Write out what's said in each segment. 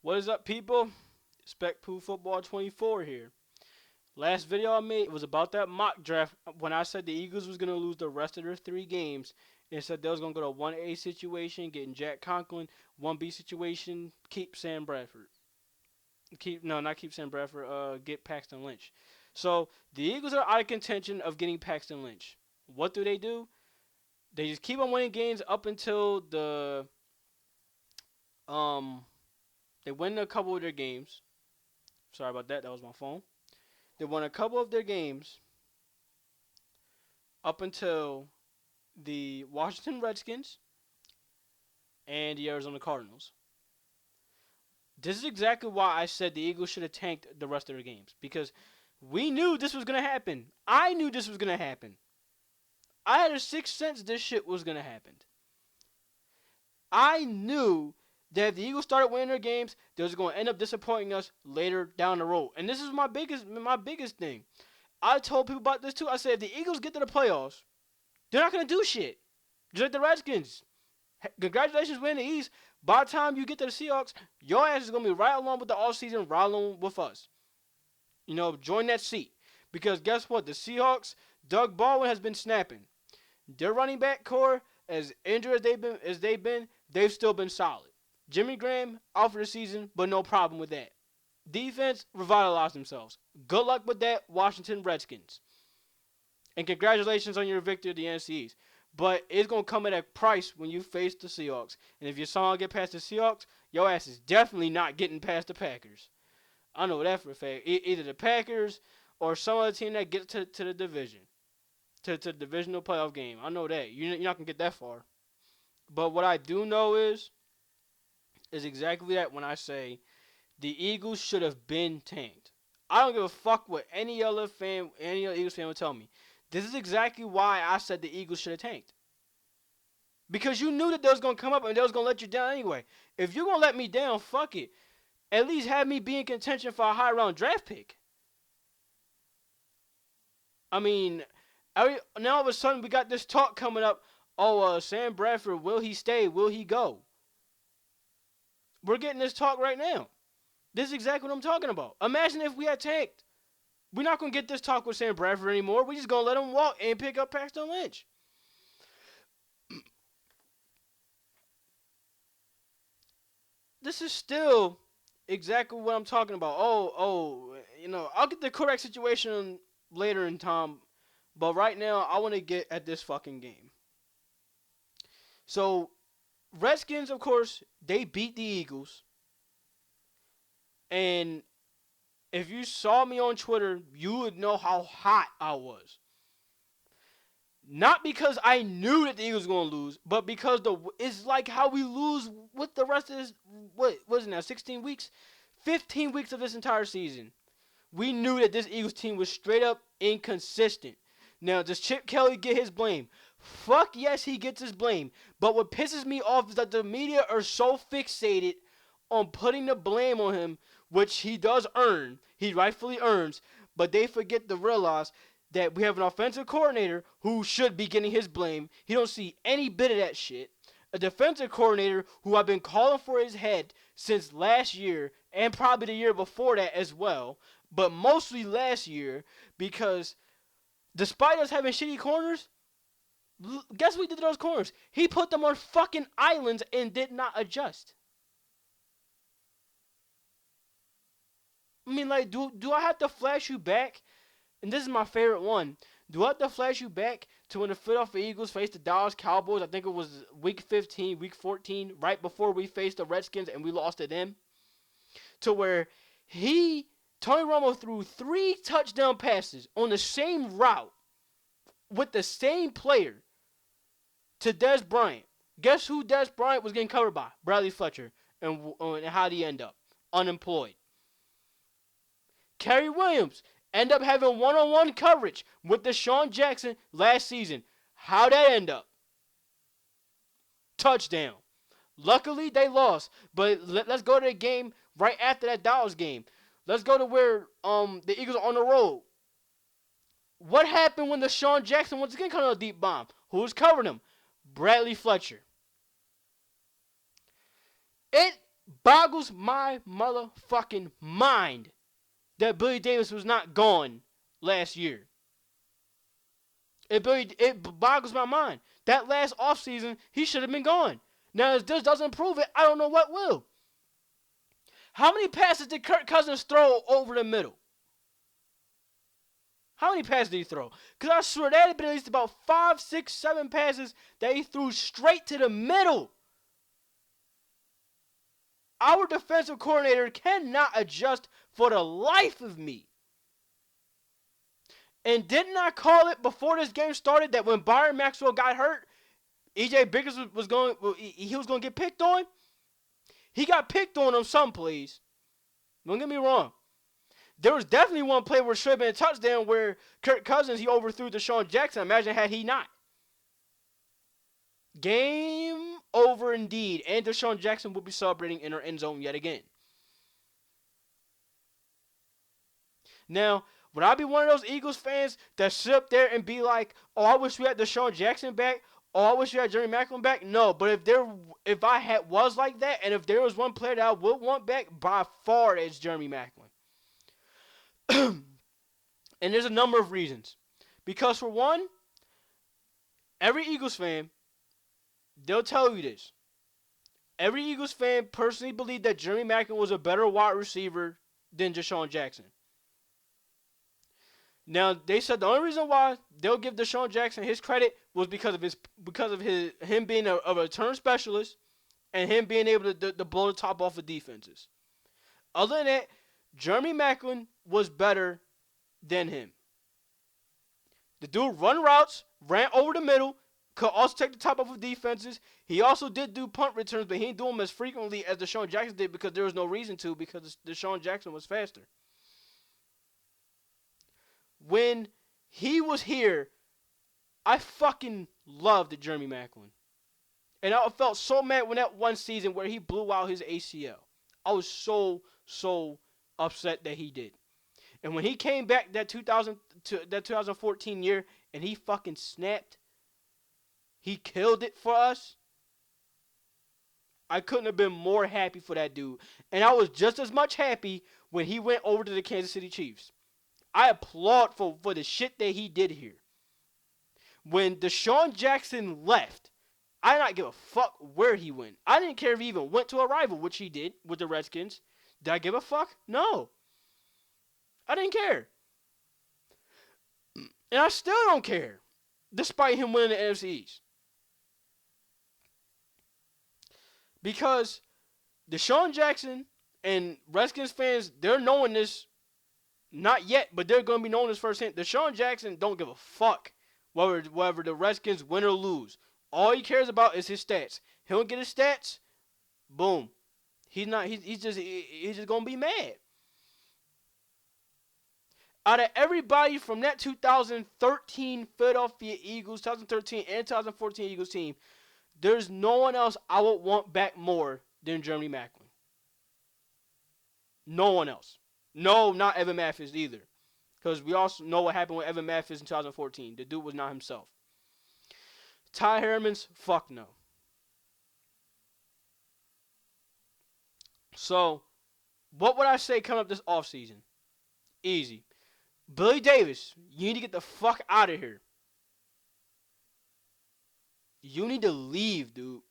What is up, people? Spec Poo Football 24 here. Last video I made was about that mock draft when I said the Eagles was going to lose the rest of their 3 games and said they was going to go to 1A situation, getting Jack Conklin, 1B situation, keep Sam Bradford. Not keep Sam Bradford, get Paxton Lynch. So the Eagles are out of contention of getting Paxton Lynch. What do? They just keep on winning games up until they win a couple of their games. Sorry about that. That was my phone. They won a couple of their games up until the Washington Redskins and the Arizona Cardinals. This is exactly why I said the Eagles should have tanked the rest of their games. Because we knew this was going to happen. I knew this was going to happen. I had a sixth sense this shit was going to happen. I knew that if the Eagles started winning their games, they was going to end up disappointing us later down the road. And this is my biggest thing. I told people about this too. I said if the Eagles get to the playoffs, they're not going to do shit. Just like the Redskins. Congratulations winning the East. By the time you get to the Seahawks, your ass is going to be right along with the offseason, right along with us. Join that seat. Because guess what? The Seahawks, Doug Baldwin has been snapping. Their running back core, as injured as they've been, they've still been solid. Jimmy Graham out for the season, but no problem with that. Defense revitalized themselves. Good luck with that, Washington Redskins. And congratulations on your victory at the NFC East. But it's going to come at a price when you face the Seahawks. And if you somehow get past the Seahawks, your ass is definitely not getting past the Packers. I know that for a fact. Either the Packers or some other team that gets to the division. To the divisional playoff game. I know that. You're not going to get that far. But what I do know is exactly that when I say the Eagles should have been tanked. I don't give a fuck what any other Eagles fan would tell me. This is exactly why I said the Eagles should have tanked. Because you knew that they was going to come up and they was going to let you down anyway. If you're going to let me down, fuck it. At least have me be in contention for a high round draft pick. I mean, now all of a sudden we got this talk coming up. Oh, Sam Bradford, will he stay? Will he go? We're getting this talk right now. This is exactly what I'm talking about. Imagine if we had tanked. We're not going to get this talk with Sam Bradford anymore. We're just going to let him walk and pick up Paxton Lynch. This is still exactly what I'm talking about. I'll get the correct situation later in time. But right now, I want to get at this fucking game. So, Redskins, of course, they beat the Eagles. And if you saw me on Twitter, you would know how hot I was. Not because I knew that the Eagles were going to lose, but because it's like how we lose with the rest of this, what was it now, 16 weeks? 15 weeks of this entire season. We knew that this Eagles team was straight up inconsistent. Now, does Chip Kelly get his blame? Fuck yes, he gets his blame. But what pisses me off is that the media are so fixated on putting the blame on him, which he does earn. He rightfully earns. But they forget to realize that we have an offensive coordinator who should be getting his blame. He don't see any bit of that shit. A defensive coordinator who I've been calling for his head since last year and probably the year before that as well. But mostly last year because despite us having shitty corners, guess what he did to those corners? He put them on fucking islands and did not adjust. I mean, like, do I have to flash you back? And this is my favorite one. Do I have to flash you back to when the Philadelphia Eagles faced the Dallas Cowboys? I think it was week 15, week 14, right before we faced the Redskins and we lost to them. To where Tony Romo threw 3 touchdown passes on the same route with the same player to Dez Bryant. Guess who Dez Bryant was getting covered by? Bradley Fletcher. And how did he end up? Unemployed. Kerry Williams end up having one-on-one coverage with Deshaun Jackson last season. How'd that end up? Touchdown. Luckily, they lost. But let's go to the game right after that Dallas game. Let's go to where the Eagles are on the road. What happened when Deshaun Jackson once again caught a deep bomb? Who was covering him? Bradley Fletcher. Boggles my motherfucking mind that Billy Davis was not gone last year. It boggles my mind. That last offseason, he should have been gone. Now, if this doesn't prove it, I don't know what will. How many passes did Kirk Cousins throw over the middle? How many passes did he throw? Because I swear that had been at least about 5, 6, 7 passes that he threw straight to the middle. Our defensive coordinator cannot adjust for the life of me. And didn't I call it before this game started that when Byron Maxwell got hurt, E.J. Biggers was going to get picked on? He got picked on some plays. Don't get me wrong. There was definitely one play where it should have been a touchdown where Kirk Cousins, he overthrew DeSean Jackson. Imagine had he not. Game over indeed. And DeSean Jackson will be celebrating in our end zone yet again. Now, would I be one of those Eagles fans that sit up there and be like, oh, I wish we had DeSean Jackson back? Oh, I wish we had Jerry Maclin back? No, but if I was like that, and if there was one player that I would want back, by far it's Jeremy Maclin. And there's a number of reasons. Because for one, every Eagles fan, they'll tell you this. Every Eagles fan personally believed that Jeremy Maclin was a better wide receiver than DeSean Jackson. Now, they said the only reason why they'll give DeSean Jackson his credit was because of him being a return specialist and him being able to blow the top off of defenses. Other than that, Jeremy Maclin was better than him. The dude run routes, ran over the middle, could also take the top off of defenses. He also did do punt returns, but he didn't do them as frequently as DeSean Jackson did because there was no reason to, because DeSean Jackson was faster. When he was here, I fucking loved Jeremy Maclin. And I felt so mad when that one season where he blew out his ACL. I was so upset that he did. And when he came back that 2014 year and he fucking snapped, he killed it for us. I couldn't have been more happy for that dude. And I was just as much happy when he went over to the Kansas City Chiefs. I applaud for the shit that he did here. When DeSean Jackson left, I did not give a fuck where he went. I didn't care if he even went to a rival, which he did with the Redskins. Did I give a fuck? No. I didn't care. And I still don't care, despite him winning the NFC East. Because DeSean Jackson and Redskins fans, they're knowing this. Not yet, but they're going to be knowing this firsthand. DeSean Jackson don't give a fuck whether the Redskins win or lose. All he cares about is his stats. He'll get his stats. Boom. He's just going to be mad. Out of everybody from that 2013 Philadelphia Eagles, 2013 and 2014 Eagles team, there's no one else I would want back more than Jeremy Maclin. No one else. No, not Evan Mathis either. Because we also know what happened with Evan Mathis in 2014. The dude was not himself. Ty Herman's, fuck no. So, what would I say coming up this offseason? Easy. Billy Davis, you need to get the fuck out of here. You need to leave, dude.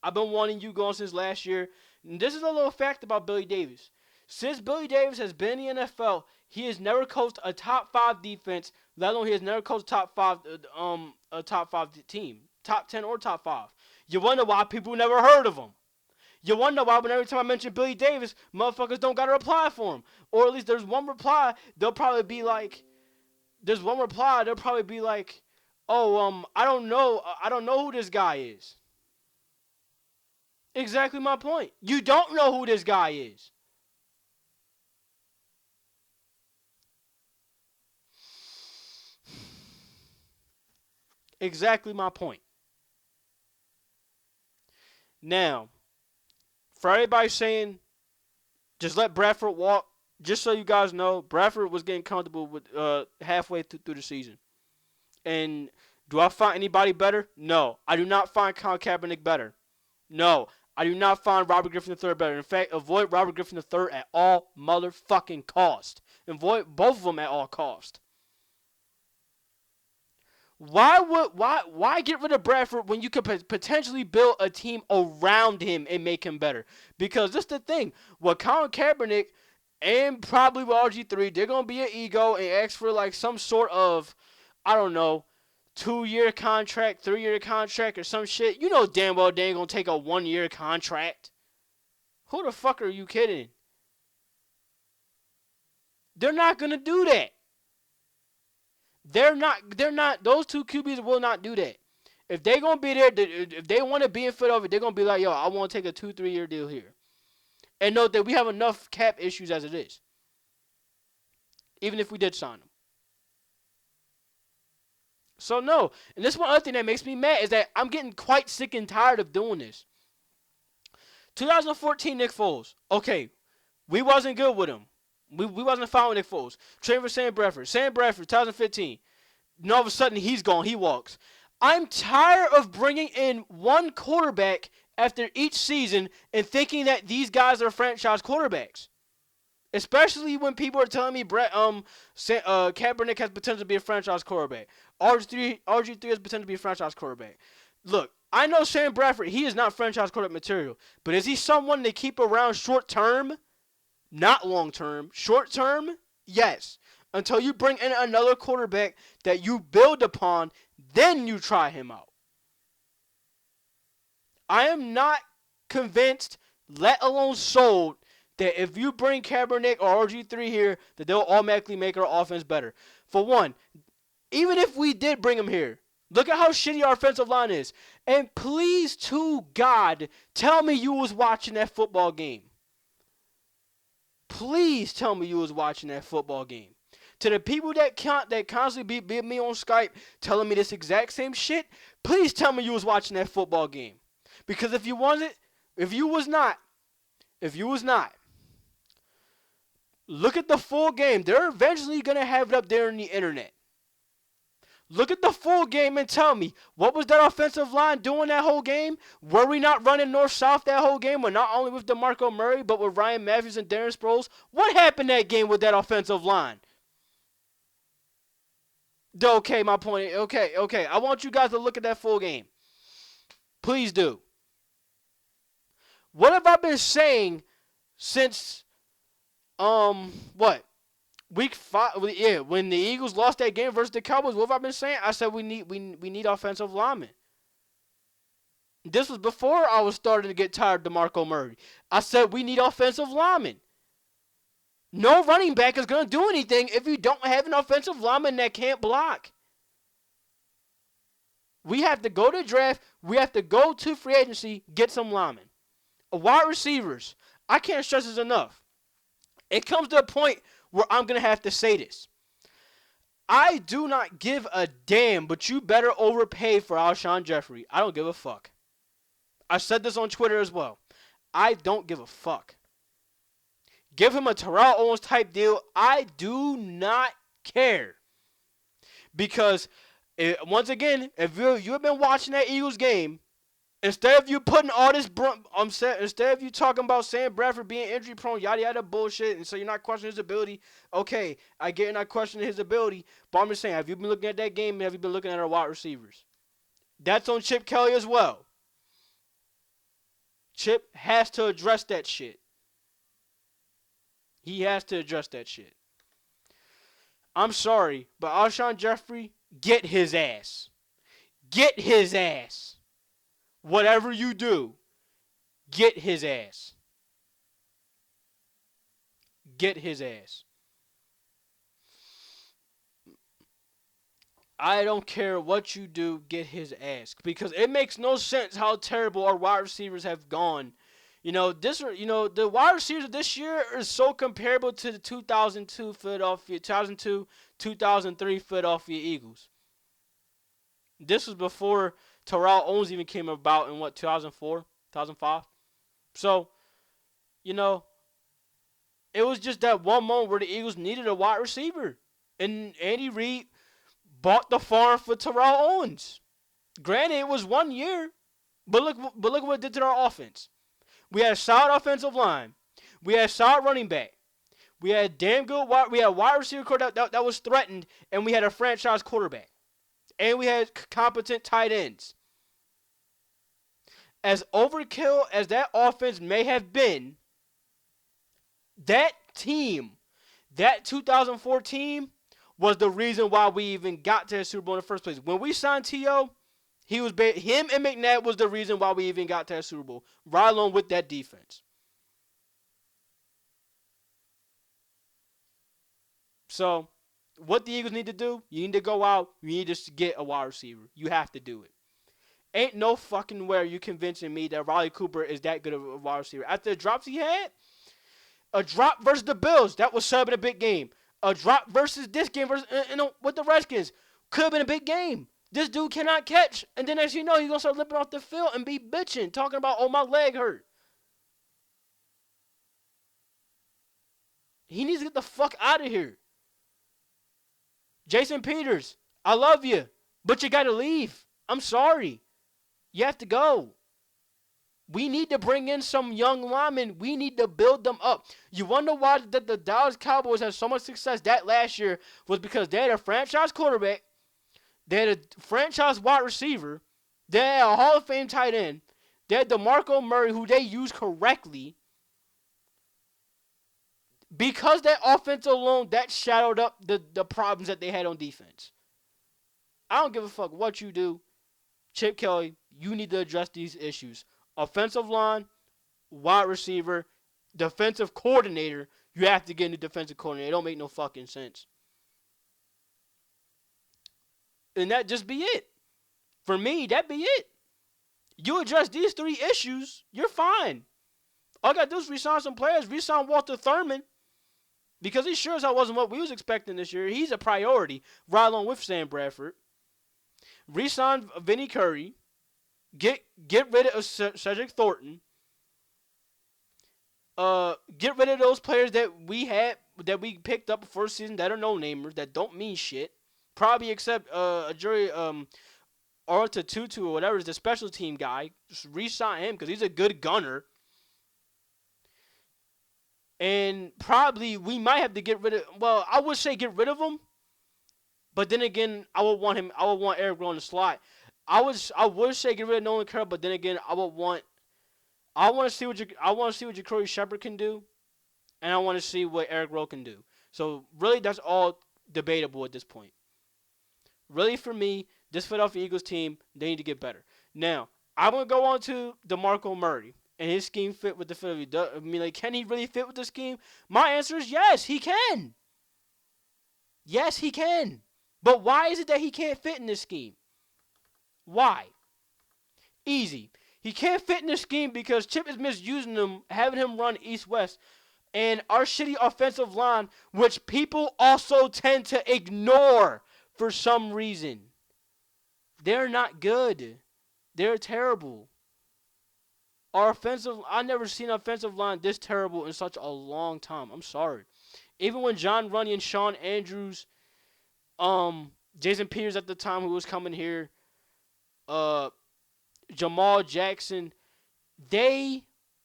I've been wanting you gone since last year. And this is a little fact about Billy Davis. Since Billy Davis has been in the NFL, he has never coached a top 5 defense, let alone he has never coached a top 5 team, top 10 or top 5. You wonder why people never heard of him. You wonder why when every time I mention Billy Davis, motherfuckers don't got to reply for him. Or at least there's one reply, they'll probably be like, oh, I don't know who this guy is. Exactly my point. You don't know who this guy is. Exactly my point. Now, for everybody saying, just let Bradford walk, just so you guys know, Bradford was getting comfortable with halfway through the season. And do I find anybody better? No. I do not find Colin Kaepernick better. No. I do not find Robert Griffin III better. In fact, avoid Robert Griffin III at all motherfucking cost. Avoid both of them at all cost. Why get rid of Bradford when you could potentially build a team around him and make him better? Because this is the thing. With Colin Kaepernick and probably with RG3, they're gonna be an ego and ask for like some sort of, I don't know, 2-year contract, 3-year contract, or some shit. You know damn well they ain't gonna take a 1-year contract. Who the fuck are you kidding? They're not gonna do that. They're not. Those two QBs will not do that. If they're gonna be there, if they want to be in Philadelphia, they're gonna be like, yo, I want to take a 2-3 year deal here, and note that we have enough cap issues as it is. Even if we did sign them. So no, and this one other thing that makes me mad is that I'm getting quite sick and tired of doing this. 2014 Nick Foles. Okay, we wasn't good with him. We wasn't fine with Nick Foles. Trade for Sam Bradford. Sam Bradford, 2015. And all of a sudden, he's gone. He walks. I'm tired of bringing in one quarterback after each season and thinking that these guys are franchise quarterbacks. Especially when people are telling me Kaepernick has potential to be a franchise quarterback. RG3 has potential to be a franchise quarterback. Look, I know Sam Bradford, he is not franchise quarterback material. But is he someone to keep around short term? Not long term. Short term? Yes. Until you bring in another quarterback that you build upon, then you try him out. I am not convinced, let alone sold, that if you bring Kaepernick or RG3 here, that they'll automatically make our offense better. For one, even if we did bring him here, look at how shitty our offensive line is. And please, to God, tell me you was watching that football game. Please tell me you was watching that football game. To the people that constantly beat me on Skype telling me this exact same shit, please tell me you was watching that football game. Because if you was not, look at the full game. They're eventually going to have it up there on the internet. Look at the full game and tell me, what was that offensive line doing that whole game? Were we not running north-south that whole game? Well, not only with DeMarco Murray, but with Ryan Matthews and Darren Sproles? What happened that game with that offensive line? Okay, my point. Okay. I want you guys to look at that full game. Please do. What have I been saying since, what? Week 5, yeah, when the Eagles lost that game versus the Cowboys, what have I been saying? I said we need offensive linemen. This was before I was starting to get tired of DeMarco Murray. I said we need offensive linemen. No running back is going to do anything if you don't have an offensive lineman that can't block. We have to go to draft. We have to go to free agency, get some linemen. Wide receivers. I can't stress this enough. It comes to a point where I'm going to have to say this. I do not give a damn, but you better overpay for Alshon Jeffrey. I don't give a fuck. I said this on Twitter as well. I don't give a fuck. Give him a Terrell Owens type deal. I do not care. Because, once again, if you have been watching that Eagles game, instead of you putting all this, instead of you talking about Sam Bradford being injury prone, yada yada bullshit, and so you're not questioning his ability. Okay, I get you're not questioning his ability, but I'm just saying, have you been looking at that game? And have you been looking at our wide receivers? That's on Chip Kelly as well. Chip has to address that shit. He has to address that shit. I'm sorry, but Alshon Jeffrey, get his ass. Get his ass. Whatever you do, get his ass. Get his ass. I don't care what you do, get his ass. Because it makes no sense how terrible our wide receivers have gone. The wide receivers of this year are so comparable to the 2002 Philadelphia, 2003 Philadelphia Eagles. This was before Terrell Owens even came about in 2004, 2005. So, it was just that one moment where the Eagles needed a wide receiver. And Andy Reid bought the farm for Terrell Owens. Granted, it was 1 year, but look what it did to our offense. We had a solid offensive line. We had a solid running back. We had damn good. We had a wide receiver core that was threatened, and we had a franchise quarterback, and we had competent tight ends. As overkill as that offense may have been, that team, that 2014 was the reason why we even got to the Super Bowl in the first place. When we signed T.O., him and McNabb was the reason why we even got to the Super Bowl, right along with that defense. So, what the Eagles need to do, you need to go out, you need to get a wide receiver. You have to do it. Ain't no fucking way you convincing me that Riley Cooper is that good of a wide receiver. After the drops he had, a drop versus the Bills, that was subbing a big game. A drop versus this game versus with the Redskins could have been a big game. This dude cannot catch, and then as you know, he's gonna start limping off the field and be bitching, talking about, oh, my leg hurt. He needs to get the fuck out of here. Jason Peters, I love you, but you gotta leave. I'm sorry. You have to go. We need to bring in some young linemen. We need to build them up. You wonder why the Dallas Cowboys had so much success that last year was because they had a franchise quarterback, they had a franchise wide receiver, they had a Hall of Fame tight end, they had DeMarco Murray, who they used correctly. Because that offense alone, that shadowed up the problems that they had on defense. I don't give a fuck what you do. Chip Kelly, you need to address these issues. Offensive line, wide receiver, defensive coordinator. You have to get a new defensive coordinator. It don't make no fucking sense. And that just be it. For me, that be it. You address these three issues, you're fine. All I got to do is re-sign some players. Re-sign Walter Thurman. Because he sure as hell wasn't what we was expecting this year. He's a priority, right along with Sam Bradford. Re-sign Vinny Curry. Get rid of Cedric Thornton. Get rid of those players that we picked up before the season that are no-namers, that don't mean shit. Probably except a jury Arta Tutu or whatever is the special team guy. Just re-sign him because he's a good gunner. And probably we might have to get rid of. Well, I would say get rid of him, but then again, I would want Eric Rowe in the slot. I would say get rid of Nolan Carroll, but then again, I want to see what Jacory Shepard can do, and I want to see what Eric Rowe can do. So really, that's all debatable at this point. Really, for me, this Philadelphia Eagles team, they need to get better. Now, I'm gonna go on to DeMarco Murray. And his scheme fit with the Philadelphia. I mean, like, can he really fit with the scheme? My answer is yes, he can. Yes, he can. But why is it that he can't fit in this scheme? Why? Easy. He can't fit in this scheme because Chip is misusing him, having him run east-west. And our shitty offensive line, which people also tend to ignore for some reason. They're not good. They're terrible. I never seen an offensive line this terrible in such a long time. I'm sorry. Even when John Runyan, Sean Andrews, Jason Peters at the time who was coming here, Jamal Jackson, they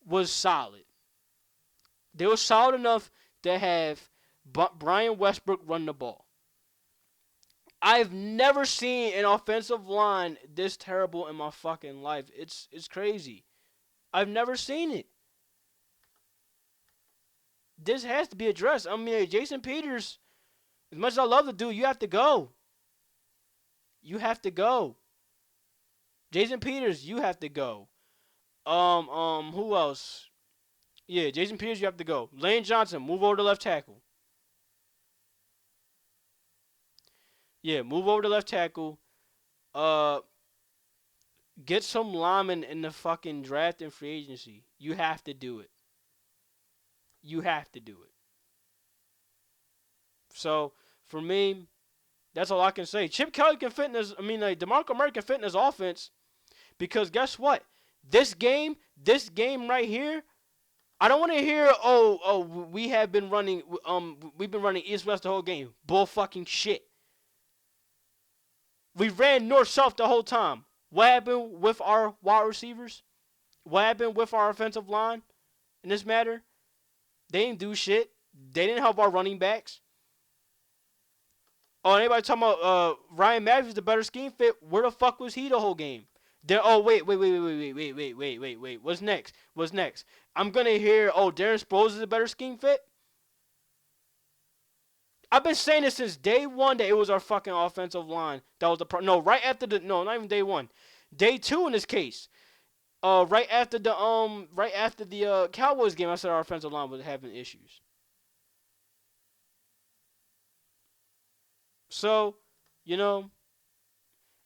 was solid. They were solid enough to have Brian Westbrook run the ball. I've never seen an offensive line this terrible in my fucking life. It's crazy. I've never seen it. This has to be addressed. I mean, Jason Peters, as much as I love the dude, you have to go. You have to go. Jason Peters, you have to go. Who else? Yeah, Jason Peters, you have to go. Lane Johnson, move over to left tackle. Yeah, move over to left tackle. Get some linemen in the fucking draft and free agency. You have to do it. You have to do it. So, for me, that's all I can say. Chip Kelly can fit in his, DeMarco Murray can fit in his offense. Because guess what? This game right here, I don't want to hear, we've been running east-west the whole game. Bull fucking shit. We ran north-south the whole time. What happened with our wide receivers? What happened with our offensive line in this matter? They didn't do shit. They didn't help our running backs. Oh, anybody talking about Ryan Matthews, the better scheme fit? Where the fuck was he the whole game? Oh, wait. What's next? What's next? I'm gonna hear, oh, Darren Sproles is a better scheme fit. I've been saying this since day one that it was our fucking offensive line that was the problem. No, right after the not even day one, day two in this case. Right after the Cowboys game, I said our offensive line was having issues. So, you know,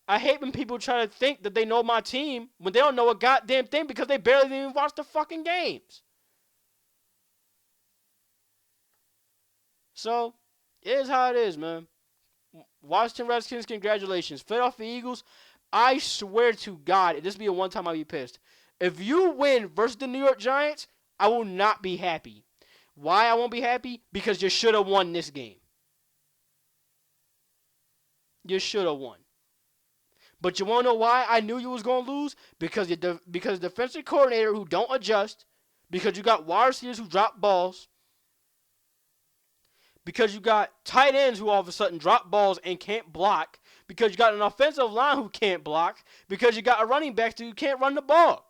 I hate when people try to think that they know my team when they don't know a goddamn thing because they barely even watch the fucking games. So, it is how it is, man. Washington Redskins, congratulations. Philadelphia Eagles, I swear to God, this will be a one time I'll be pissed. If you win versus the New York Giants, I will not be happy. Why I won't be happy? Because you should have won this game. You should have won. But you want to know why I knew you was going to lose? Because defensive coordinator who don't adjust, because you got wide receivers who drop balls, because you got tight ends who all of a sudden drop balls and can't block, because you got an offensive line who can't block, because you got a running back who can't run the ball.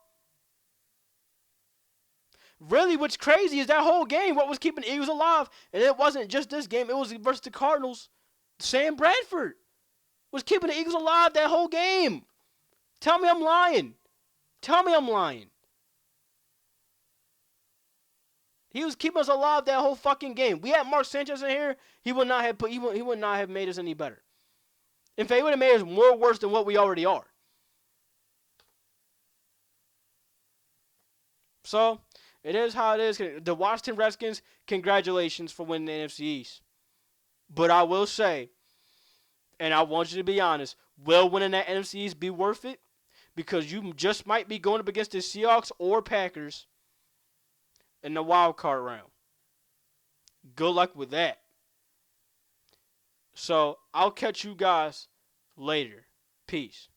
Really, what's crazy is that whole game, what was keeping the Eagles alive, and it wasn't just this game, it was versus the Cardinals. Sam Bradford was keeping the Eagles alive that whole game. Tell me I'm lying. Tell me I'm lying. He was keeping us alive that whole fucking game. We had Mark Sanchez in here. He would not have made us any better. In fact, he would have made us more worse than what we already are. So, it is how it is. The Washington Redskins, congratulations for winning the NFC East. But I will say, and I want you to be honest, will winning that NFC East be worth it? Because you just might be going up against the Seahawks or Packers in the wild card round. Good luck with that. So, I'll catch you guys later. Peace.